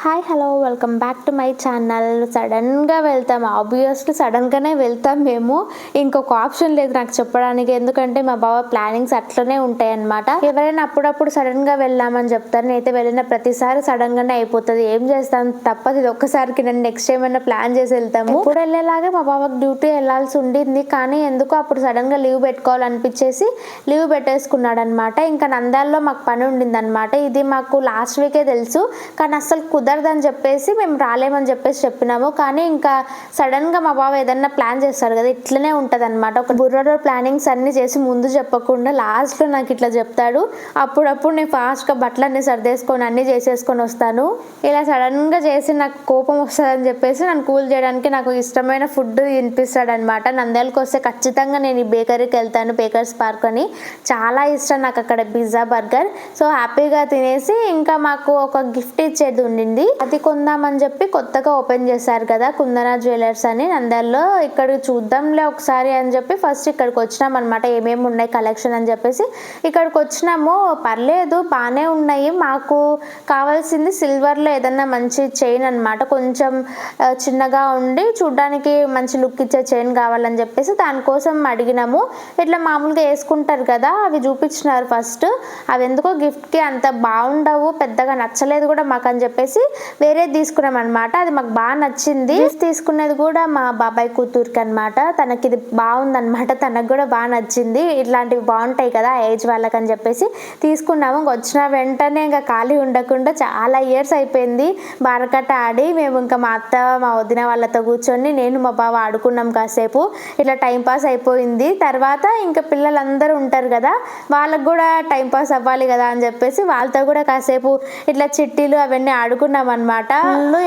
Hi hello welcome back to my channel. సడన్గా వెళ్తాం, obviously సడన్గానే వెళ్తాం మేము. ఇంకొక ఆప్షన్ లేదు నాకు చెప్పడానికి, ఎందుకంటే మా బావ ప్లానింగ్స్ అట్లనే ఉంటాయి అన్నమాట. ఎవరైనా అప్పుడప్పుడు సడన్గా వెళ్ళామని చెప్తారు, నేనైతే వెళ్ళిన ప్రతిసారి సడన్గానే అయిపోతుంది. ఏం చేస్తాం, తప్పదు. ఇది ఒక్కసారికి నేను నెక్స్ట్ ఏమైనా ప్లాన్ చేసి వెళ్తాము. ఇప్పుడు వెళ్ళేలాగే మా బావకు డ్యూటీ వెళ్ళాల్సి ఉండింది, కానీ ఎందుకో అప్పుడు సడన్గా లీవ్ పెట్టుకోవాలనిపించేసి లీవ్ పెట్టేసుకున్నాడు అనమాట. ఇంకా నంద్యాలలో మాకు పని ఉండింది అనమాట. ఇది మాకు లాస్ట్ వీకే తెలుసు, కానీ అసలు కుదరదని చెప్పేసి మేము రాలేమని చెప్పేసి చెప్పినాము. కానీ ఇంకా సడన్గా మా బావ ఏదన్నా ప్లాన్ చేస్తాడు కదా, ఇట్లనే ఉంటుంది అనమాట. ఒక బుర్రలో ప్లానింగ్స్ అన్ని చేసి ముందు చెప్పకుండా లాస్ట్లో నాకు ఇట్లా చెప్తాడు. అప్పుడప్పుడు నేను ఫాస్ట్గా బట్టలన్నీ సర్దేసుకొని అన్నీ చేసేసుకొని వస్తాను. ఇలా సడన్గా చేసి నాకు కోపం వస్తుందని చెప్పేసి నన్ను కూల్ చేయడానికి నాకు ఇష్టమైన ఫుడ్ తినిపిస్తాడు అనమాట. నంద్యాలకు వస్తే ఖచ్చితంగా నేను ఈ బేకరీకి వెళ్తాను, బేకర్స్ పార్క్ అని. చాలా ఇష్టం నాకు అక్కడ పిజ్జా బర్గర్. సో హ్యాపీగా తినేసి ఇంకా మాకు ఒక గిఫ్ట్ ఇచ్చేది ఉండింది, అది కొందామని చెప్పి కొత్తగా ఓపెన్ చేశారు కదా కుందన జ్యువెలర్స్ అని నంద్యాలలో. ఇక్కడ చూద్దాంలే ఒకసారి అని చెప్పి ఫస్ట్ ఇక్కడికి వచ్చినాం అనమాట. ఏమేమి ఉన్నాయి కలెక్షన్ అని చెప్పేసి ఇక్కడికి వచ్చినాము. పర్లేదు బాగానే ఉన్నాయి. మాకు కావాల్సింది సిల్వర్లో ఏదన్నా మంచి చైన్ అనమాట, కొంచెం చిన్నగా ఉండి చూడ్డానికి మంచి లుక్ ఇచ్చే చైన్ కావాలని చెప్పేసి దానికోసం అడిగినాము. ఇట్లా మామూలుగా వేసుకుంటారు కదా, అవి చూపించినారు ఫస్ట్. అవి ఎందుకో గిఫ్ట్కి అంత బాగుండవు, పెద్దగా నచ్చలేదు కూడా మాకు అని చెప్పేసి వేరేది తీసుకున్నాం అనమాట. అది మాకు బాగా నచ్చింది. తీసుకునేది కూడా మా బాబాయ్ కూతురికి అనమాట. తనకి ఇది బాగుందనమాట, తనకు కూడా బాగా నచ్చింది. ఇట్లాంటివి బాగుంటాయి కదా ఏజ్ వాళ్ళకి అని చెప్పేసి తీసుకున్నాము. వచ్చిన వెంటనే ఇంకా ఖాళీ ఉండకుండా చాలా ఇయర్స్ అయిపోయింది బారకట్ట ఆడి. మేము ఇంకా మా అత్త మా వదిన వాళ్ళతో కూర్చొని నేను మా బావ ఆడుకున్నాం కాసేపు. ఇట్లా టైంపాస్ అయిపోయింది. తర్వాత ఇంకా పిల్లలందరూ ఉంటారు కదా, వాళ్ళకు కూడా టైంపాస్ అవ్వాలి కదా అని చెప్పేసి వాళ్ళతో కూడా కాసేపు ఇట్లా చిట్టీలు అవన్నీ ఆడుకున్నాం అనమాట.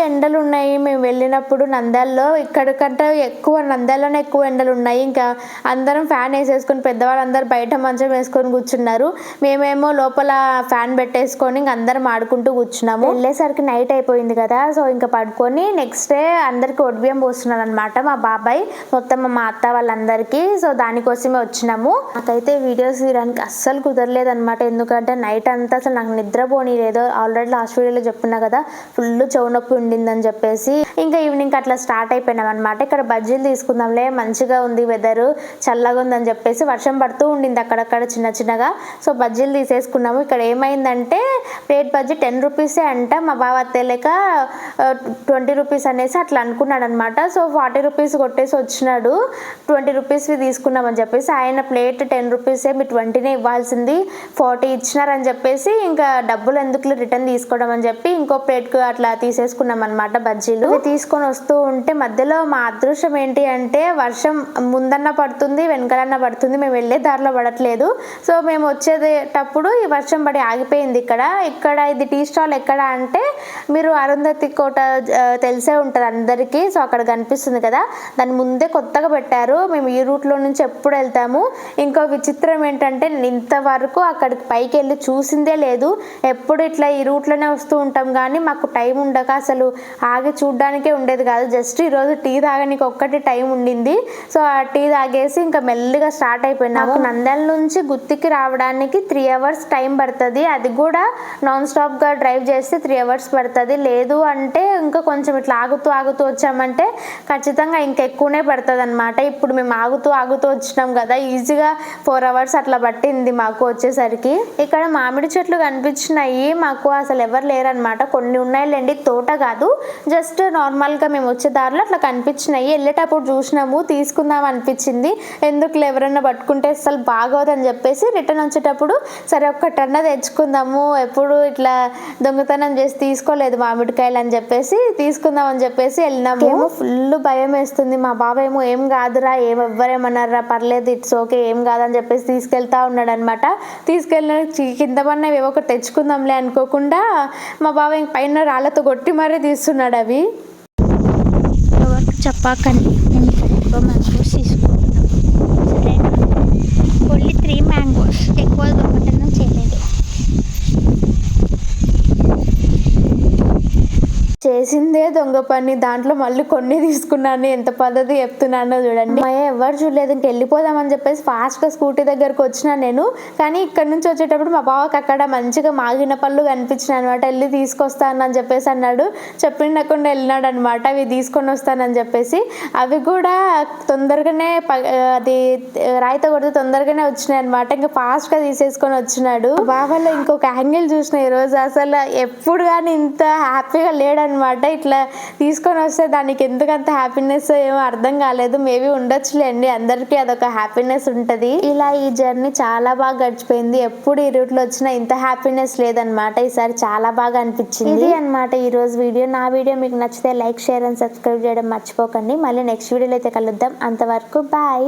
ఎండలు ఉన్నాయి మేము వెళ్ళినప్పుడు నంద్యాలలో. ఇక్కడికంటే ఎక్కువ నంద్యాలలోనే ఎక్కువ ఎండలు ఉన్నాయి. ఇంకా అందరం ఫ్యాన్ వేసేసుకొని పెద్దవాళ్ళందరూ బయట మంచం వేసుకొని కూర్చున్నారు. మేమేమో లోపల ఫ్యాన్ పెట్టేసుకొని ఇంక అందరం ఆడుకుంటూ కూర్చున్నాము. వెళ్ళేసరికి నైట్ అయిపోయింది కదా, సో ఇంకా పడుకొని నెక్స్ట్ డే అందరికి ఒడిబియ్యం పోస్తున్నాడు అనమాట మా బాబాయ్, మొత్తం మా అత్త వాళ్ళందరికీ. సో దానికోసమే వచ్చినాము. నాకైతే వీడియోస్ తీయడానికి అస్సలు కుదరలేదు అనమాట, ఎందుకంటే నైట్ అంతా అసలు నాకు నిద్రపోనీలేదు. ఆల్రెడీ లాస్ట్ వీడియోలో చెప్పున్నా కదా ఫుల్ చెవు నొప్పి ఉండిందని చెప్పేసి. ఇంకా ఈవినింగ్ అట్లా స్టార్ట్ అయిపోయినాం అనమాట. ఇక్కడ బజ్జీలు తీసుకుందాంలే, మంచిగా ఉంది వెదరు, చల్లగా ఉందని చెప్పేసి. వర్షం పడుతూ ఉండింది అక్కడక్కడ చిన్న చిన్నగా. సో బజ్జీలు తీసేసుకున్నాము. ఇక్కడ ఏమైందంటే ప్లేట్ బజ్జీ 10 రూపీసే అంట. మా బావ తెలియక 20 రూపీస్ అనేసి అట్లా అనుకున్నాడు అనమాట. సో 40 రూపీస్ కొట్టేసి వచ్చినాడు. 20 రూపీస్వి తీసుకున్నామని చెప్పేసి ఆయన ప్లేట్ 10 రూపీసే, మీరు 20నే ఇవ్వాల్సింది 40 ఇచ్చినారని చెప్పేసి ఇంకా డబ్బులు ఎందుకు రిటర్న్ తీసుకోవడం అని చెప్పి ఇంకో ప్లేట్ అట్లా తీసేసుకున్నాం అనమాట బజ్జీలు. తీసుకొని వస్తూ ఉంటే మధ్యలో మా అదృష్టం ఏంటి అంటే వర్షం ముందన్న పడుతుంది వెనకాలన్న పడుతుంది, మేము వెళ్ళే దారిలో పడట్లేదు. సో మేము వచ్చేటప్పుడు ఈ వర్షం పడి ఆగిపోయింది. ఇక్కడ ఇది టీ స్టాల్ ఎక్కడ అంటే మీరు అరుంధతి కోట తెలిసే ఉంటుంది అందరికీ. సో అక్కడ కనిపిస్తుంది కదా, దాని ముందే కొత్తగా పెట్టారు. మేము ఈ రూట్లో నుంచి ఎప్పుడు వెళ్తాము. ఇంకో విచిత్రం ఏంటంటే ఇంతవరకు అక్కడికి పైకి వెళ్ళి చూసిందే లేదు. ఎప్పుడు ఇట్లా ఈ రూట్లోనే వస్తూ ఉంటాం కానీ మాకు టైం ఉండక అసలు ఆగి చూడ్డానికే ఉండేది కాదు. జస్ట్ ఈరోజు టీ తాగడానికి ఒక్కటి టైం ఉండింది. సో ఆ టీ తాగేసి ఇంకా మెల్లిగా స్టార్ట్ అయిపోయినాము. నంద్యాల నుంచి గుత్తికి రావడానికి 3 అవర్స్ టైం పడుతుంది. అది కూడా నాన్ స్టాప్గా డ్రైవ్ చేస్తే 3 అవర్స్ పడుతుంది. లేదు అంటే ఇంకా కొంచెం ఇట్లా ఆగుతూ వచ్చామంటే ఖచ్చితంగా ఇంకా ఎక్కువనే పడుతుంది అనమాట. ఇప్పుడు మేము ఆగుతూ వచ్చినాం కదా, ఈజీగా 4 అవర్స్ అట్లా పట్టింది మాకు వచ్చేసరికి. ఇక్కడ మామిడి చెట్లు కనిపించినాయి మాకు, అసలు ఎవరు లేరనమాట. కొన్ని ఉన్నాయిలేండి, తోట కాదు, జస్ట్ నార్మల్గా మేము వచ్చే దారిలో అట్లా కనిపించినాయి. వెళ్ళేటప్పుడు చూసినాము, తీసుకుందాం అనిపించింది. ఎందుకు ఎవరన్నా పట్టుకుంటే అసలు బాగోదని చెప్పేసి రిటర్న్ వచ్చేటప్పుడు సరే ఒక్కటన్నా తెచ్చుకుందాము, ఎప్పుడు ఇట్లా దొంగతనం చేసి తీసుకోలేదు మామిడికాయలు అని చెప్పేసి తీసుకుందాం అని చెప్పేసి వెళ్ళినాము. ఏమో ఫుల్ భయం వేస్తుంది. మా బాబాయ్ ఏమో ఏం కాదురా, ఎవ్వరేమన్నారా, పర్లేదు, ఇట్స్ ఓకే, ఏం కాదని చెప్పేసి తీసుకెళ్తా ఉన్నాడు అనమాట. తీసుకెళ్ళిన కింద పడినవి ఏవో ఒకటి తెచ్చుకుందాంలే అనుకోకుండా మా బాబాయ్ పైన రాళ్ళతో కొట్టి మరీ తీస్తున్నాడు అవి. చెప్పకండి, మేము మ్యాంగోస్ తీసుకుంటున్నాం. సరేనా, ఓన్లీ 3 మ్యాంగోస్, ఎక్కువ దొంగతనం చేయలేదు. చేసిందే దొంగ పని, దాంట్లో మళ్ళీ కొన్ని తీసుకున్నాను. ఎంత పద్ధతి చెప్తున్నానో చూడండి. అమ్మాయి ఎవరు చూడలేదు, ఇంక వెళ్ళిపోదామని చెప్పేసి ఫాస్ట్గా స్కూటీ దగ్గరకు వచ్చినా నేను. కానీ ఇక్కడ నుంచి వచ్చేటప్పుడు మా బావకి అక్కడ మంచిగా మాగిన పళ్ళు కనిపించినాయి అనమాట. వెళ్ళి తీసుకొస్తాను అని చెప్పేసి అన్నాడు. చెప్పిండకుండా వెళ్ళినాడు అనమాట అవి తీసుకొని వస్తానని చెప్పేసి. అవి కూడా తొందరగానే అది రాయితో కొడితే తొందరగానే వచ్చినాయి అనమాట. ఇంకా ఫాస్ట్గా తీసేసుకొని వచ్చినాడు. బావలో ఇంకొక యాంగిల్ చూసిన ఈరోజు, అసలు ఎప్పుడు కానీ ఇంత హ్యాపీగా లేడనమాట. ఇట్లా తీసుకొని వస్తే దానికి ఎందుకంత హ్యాపీనెస్ ఏమో అర్థం కాలేదు. మేబీ ఉండొచ్చులేండి, అందరికీ అదొక హ్యాపీనెస్ ఉంటుంది. ఇలా ఈ జర్నీ చాలా బాగా గడిచిపోయింది. ఎప్పుడు ఈ రూట్లో వచ్చినా ఇంత హ్యాపీనెస్ లేదనమాట. ఈసారి చాలా బాగా అనిపించింది. ఇది అనమాట ఈ రోజు వీడియో. నా వీడియో మీకు నచ్చితే లైక్, షేర్ అండ్ సబ్స్క్రైబ్ చేయడం మర్చిపోకండి. మళ్ళీ నెక్స్ట్ వీడియోలో అయితే కలుద్దాం. అంతవరకు బాయ్.